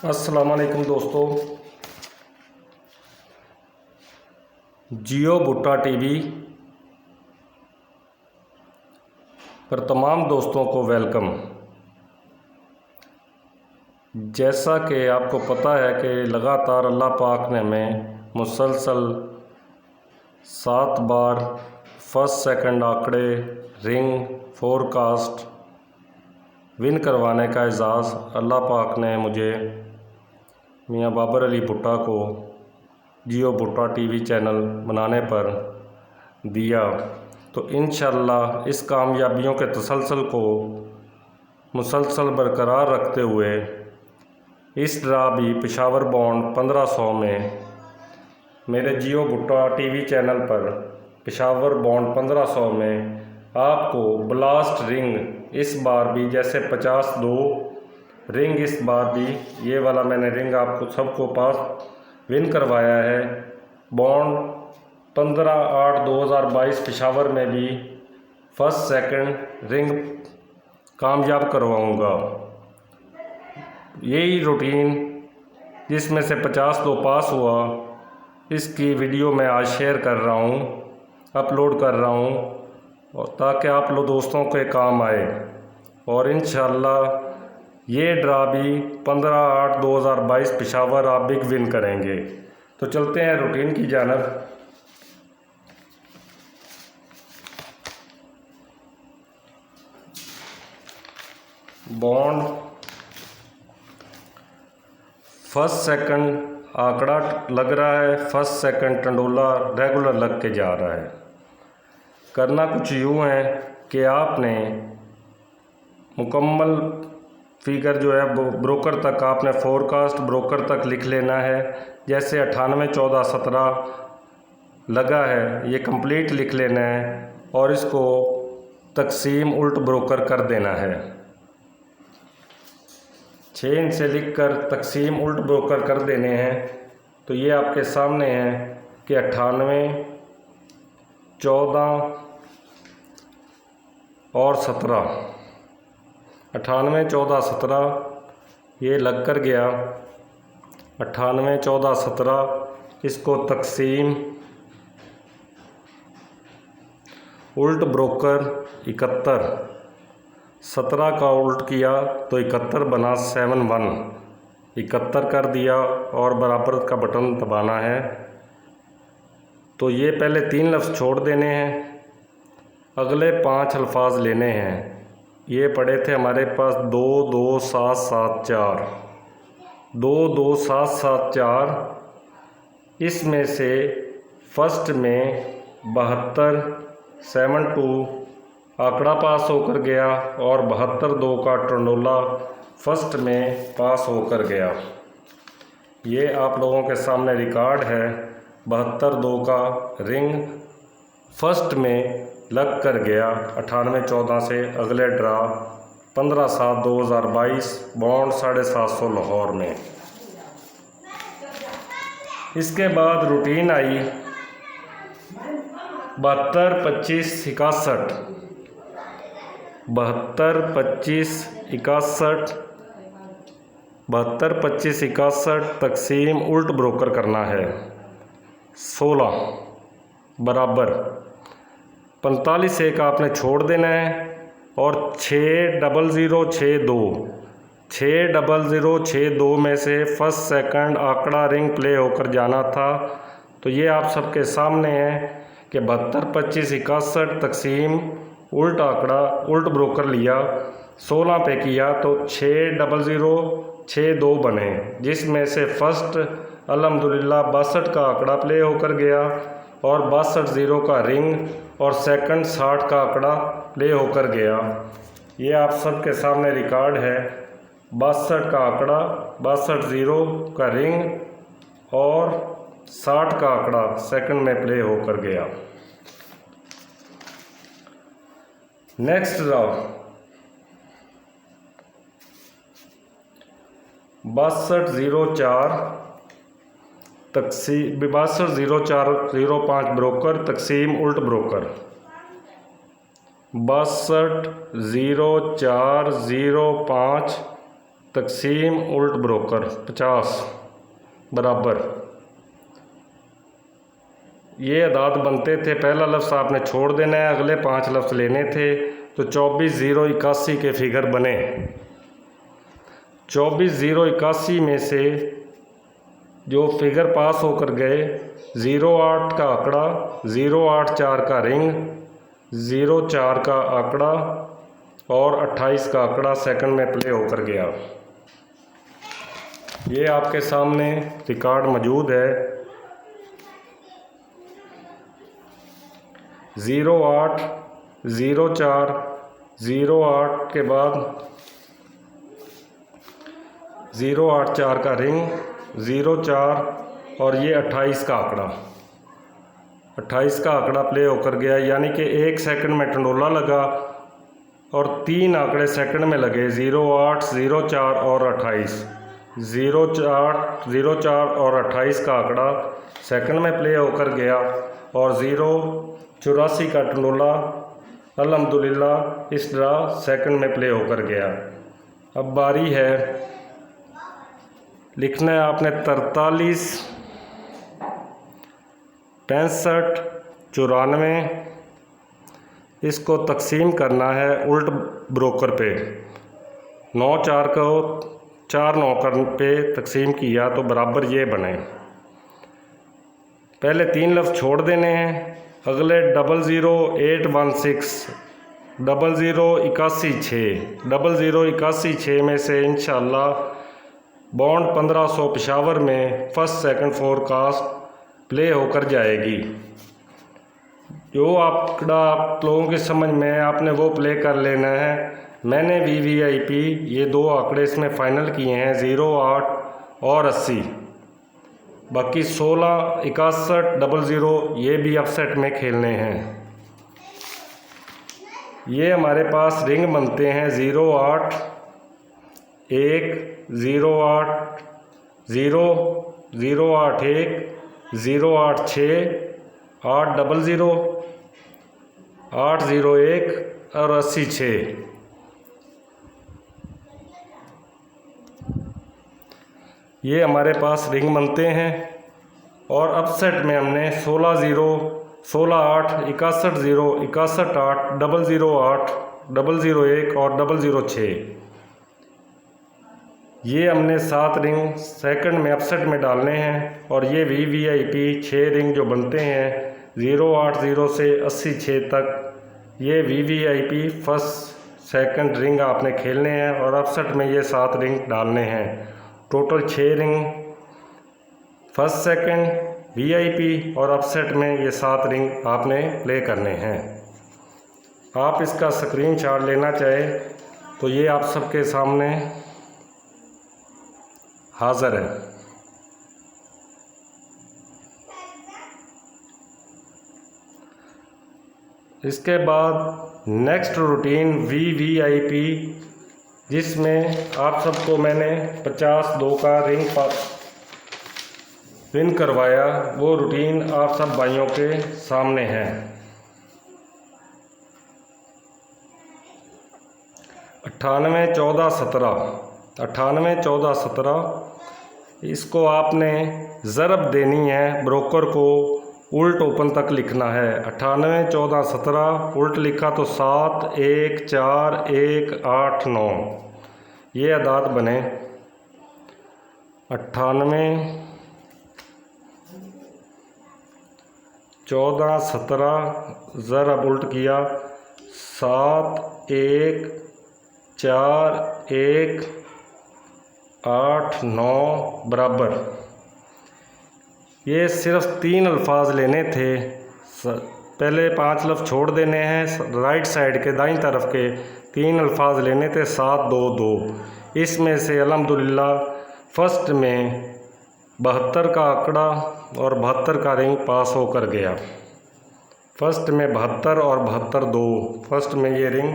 अस्सलाम वालेकुम दोस्तों। जियो भुट्टा टीवी पर तमाम दोस्तों को वेलकम। जैसा कि आपको पता है कि लगातार अल्लाह पाक ने हमें मुसलसल 7 बार फर्स्ट सेकंड आंकड़े रिंग फोरकास्ट विन करवाने का एजाज़ अल्लाह पाक ने मुझे मियाँ बाबर अली भुट्टा को जियो भुट्टा टीवी चैनल बनाने पर दिया। तो इंशाअल्लाह इस कामयाबियों के तसलसल को मुसलसल बरकरार रखते हुए इस ड्रा भी पेशावर बॉन्ड 1500 में मेरे जियो भुट्टा टीवी चैनल पर पेशावर बॉन्ड 1500 में आपको ब्लास्ट रिंग इस बार भी जैसे 52 रिंग इस बार भी ये वाला मैंने रिंग आपको सबको पास विन करवाया है। बॉन्ड 15/8/2022 पेशावर में भी फर्स्ट सेकंड रिंग कामयाब करवाऊंगा। यही रूटीन जिसमें से 52 पास हुआ इसकी वीडियो मैं आज शेयर कर रहा हूँ, अपलोड कर रहा हूँ और ताकि आप लोग दोस्तों के काम आए। और इंशाअल्लाह ये ड्रा भी 15/8/2022 पेशावर आप बिग विन करेंगे। तो चलते हैं रूटीन की जानब। बॉन्ड फर्स्ट सेकंड आंकड़ा लग रहा है, फर्स्ट सेकंड टंडोला रेगुलर लग के जा रहा है। करना कुछ यूँ है कि आपने मुकम्मल फिगर जो है ब्रोकर तक आपने फोरकास्ट ब्रोकर तक लिख लेना है। जैसे 98/14/17 लगा है, ये कंप्लीट लिख लेना है और इसको तकसीम उल्ट ब्रोकर कर देना है। 6 से लिखकर तकसीम उल्ट ब्रोकर कर देने हैं। तो ये आपके सामने है कि 98, 14 और 17, 98, 14, 17 ये लग कर गया। 98, 14, 17 इसको तकसीम उल्ट ब्रोकर 71, 17 का उल्ट किया तो 71 बना 71, 71 कर दिया और बराबर का बटन दबाना है। तो ये पहले 3 लफ्ज़ छोड़ देने हैं, अगले 5 अल्फाज लेने हैं। ये पड़े थे हमारे पास 2 2 7 7 4, 2 2 7 7 4। इसमें से फर्स्ट में 72 72 आंकड़ा पास होकर गया और 72 का टंडोला फर्स्ट में पास होकर गया। ये आप लोगों के सामने रिकॉर्ड है। 72 का रिंग फर्स्ट में लग कर गया 98/14 से। अगले ड्रा 15/7/2022 बॉन्ड 750 लाहौर में। इसके बाद रूटीन आई 72 25 61, 72 25 61, 72 25 61 तकसीम उल्ट ब्रोकर करना है। 16 बराबर 45 एक आपने छोड़ देना है और 60062 60062 में से फर्स्ट सेकंड आंकड़ा रिंग प्ले होकर जाना था। तो ये आप सबके सामने है कि 72 25 61 तकसीम उल्ट आंकड़ा उल्ट ब्रोकर लिया, 16 पे किया तो 60062 बने, जिसमें से फर्स्ट अल्हम्दुलिल्लाह 62 का आंकड़ा प्ले होकर गया और 62 का रिंग और सेकंड 60 का आंकड़ा प्ले होकर गया। ये आप सबके सामने रिकॉर्ड है। 62 का आंकड़ा, 62 का रिंग और 60 का आंकड़ा सेकंड में प्ले होकर गया। नेक्स्ट ड्रा 6204 तकसीम 620405 ब्रोकर तकसीम उल्ट ब्रोकर 620405 तकसीम उल्ट ब्रोकर 50 बराबर। ये अदाद बनते थे, पहला लफ्ज़ आपने छोड़ देना है, अगले 5 लफ्ज़ लेने थे। तो 24,081 के फिगर बने। 24,081 में से जो फिगर पास होकर गए, 08 का आंकड़ा, 084 का रिंग, 04 का आंकड़ा और 28 का आंकड़ा सेकंड में प्ले होकर गया। ये आपके सामने रिकॉर्ड मौजूद है। 08, 04, 08 के बाद 084 का रिंग, 04 और ये 28 का आंकड़ा। 28 का आंकड़ा प्ले होकर गया, यानी कि 1 सेकंड में टंडोला लगा और 3 आंकड़े सेकंड में लगे, 08, 04 और 28। 04 और 28 का आंकड़ा सेकंड में प्ले होकर गया और 084 का टंडोला अल्हम्दुलिल्लाह इस तरह सेकंड में प्ले होकर गया। अब बारी है, लिखना है आपने 43, 65, 94। इसको तकसीम करना है उल्ट ब्रोकर पे। 9-4 को 4-9 पे तकसीम किया तो बराबर ये बने। पहले 3 लफ्ज़ छोड़ देने हैं, अगले 00816, 0081 0081 में से इंशाअल्लाह बॉन्ड 1500 पेशावर में फर्स्ट सेकंड फोरकास्ट प्ले होकर जाएगी। जो आंकड़ा आप लोगों की समझ में आपने वो प्ले कर लेना है। मैंने VVIP ये 2 आंकड़े इसमें फ़ाइनल किए हैं, 08 और 80। बाकी 16, 61, 00 ये भी अपसेट में खेलने हैं। ये हमारे पास रिंग बनते हैं 08, 1, 08, 0, 081, 086, 800, 801 और 86। ये हमारे पास रिंग बनते हैं और अपसेट में हमने 16-0, 16-8, 61-0, 61-8, 008, 001 और 006। ये हमने 7 रिंग सेकंड में अपसेट में डालने हैं और ये VVIP 6 रिंग जो बनते हैं 080 से 86 तक, ये VVIP फर्स्ट सेकंड रिंग आपने खेलने हैं और अपसेट में ये 7 रिंग डालने हैं। Total 6 ring first second VIP और अपसेट में ये 7 रिंग आपने प्ले करने हैं। आप इसका स्क्रीनशॉट लेना चाहे तो ये आप सबके सामने हाज़िर है। इसके बाद नेक्स्ट रूटीन VVIP, जिसमें आप सबको मैंने 52 का रिंग विन करवाया, वो रूटीन आप सब भाइयों के सामने है। 98, 14, 17, 98, 14, 17 इसको आपने ज़रब देनी है, ब्रोकर को उल्ट ओपन तक लिखना है। 98, 14, 17 उल्ट लिखा तो 7, 1, 4, 1, 8, 9 ये अदाद बने। 98, 14, 17 ज़रब उल्ट किया, 7, 1, 4, 1, 8, 9 बराबर। ये सिर्फ 3 अल्फाज लेने थे, पहले 5 लफ्ज़ छोड़ देने हैं। राइट साइड के दाईं तरफ के 3 अल्फाज लेने थे, 7, 2, 2। इसमें से अल्हम्दुलिल्लाह फ़र्स्ट में 72 का आंकड़ा और 72 का रिंग पास होकर गया। फ़र्स्ट में 72 और 72 2 फर्स्ट में ये रिंग